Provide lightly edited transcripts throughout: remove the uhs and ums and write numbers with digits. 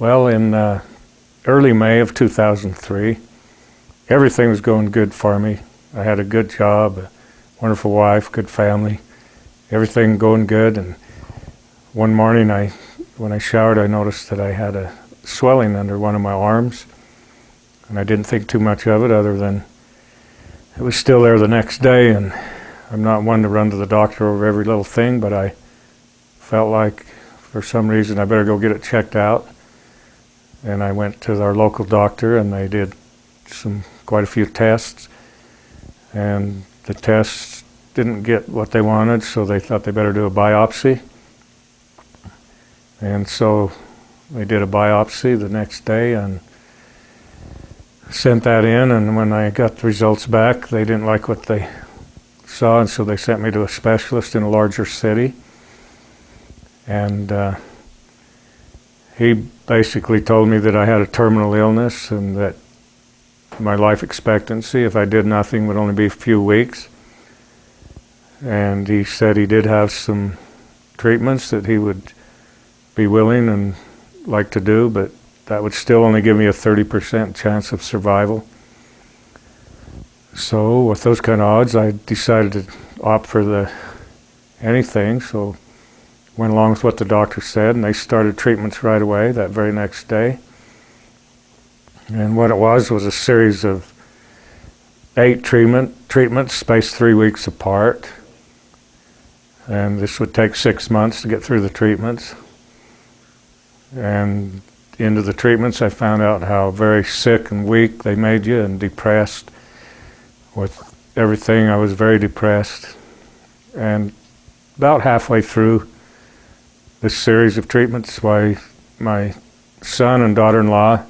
Well, in early May of 2003, everything was going good for me. I had a good job, a wonderful wife, good family, everything going good. And one morning, when I showered, I noticed that I had a swelling under one of my arms. And I didn't think too much of it other than it was still there the next day. And I'm not one to run to the doctor over every little thing, but I felt like for some reason I better go get it checked out. And I went to our local doctor, and they did quite a few tests. And the tests didn't get what they wanted, so they thought they better do a biopsy. And so they did a biopsy the next day and sent that in. And when I got the results back, they didn't like what they saw, and so they sent me to a specialist in a larger city. And he basically told me that I had a terminal illness and that my life expectancy, if I did nothing, would only be a few weeks. And he said he did have some treatments that he would be willing and like to do, but that would still only give me a 30% chance of survival. So with those kind of odds, I decided to opt for anything. So went along with what the doctor said, and they started treatments right away that very next day. And what it was a series of 8 treatments spaced 3 weeks apart. And this would take 6 months to get through the treatments. And into the treatments, I found out how very sick and weak they made you and depressed. With everything, I was very depressed. And about halfway through this series of treatments, my son and daughter-in-law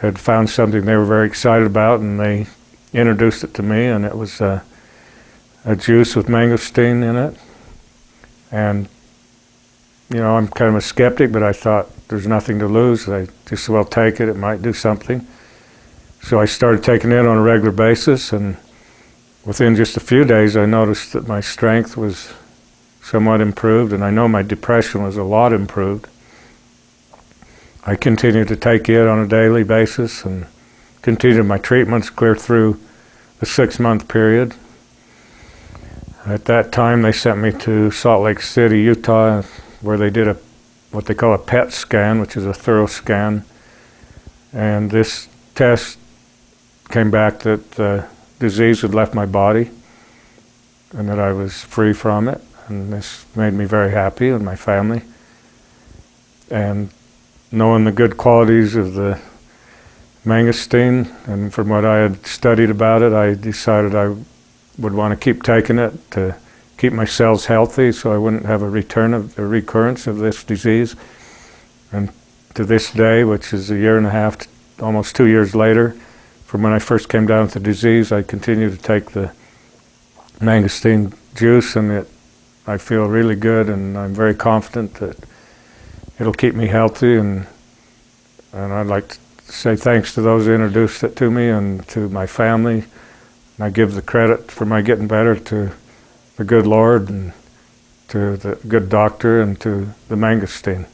had found something they were very excited about, and they introduced it to me, and it was a juice with mangosteen in it. And I'm kind of a skeptic, but I thought there's nothing to lose. I just as well take it. It might do something. So I started taking it on a regular basis, and within just a few days, I noticed that my strength was somewhat improved, and I know my depression was a lot improved. I continued to take it on a daily basis and continued my treatments clear through the 6-month period. At that time, they sent me to Salt Lake City, Utah, where they did what they call a PET scan, which is a thorough scan. And this test came back that the disease had left my body and that I was free from it. And this made me very happy and my family. And knowing the good qualities of the mangosteen, and from what I had studied about it, I decided I would want to keep taking it to keep my cells healthy so I wouldn't have a recurrence of this disease. And to this day, which is a year and a half, almost 2 years later, from when I first came down with the disease, I continue to take the mangosteen juice, and I feel really good, and I'm very confident that it'll keep me healthy. And I'd like to say thanks to those who introduced it to me and to my family. And I give the credit for my getting better to the good Lord and to the good doctor and to the mangosteen.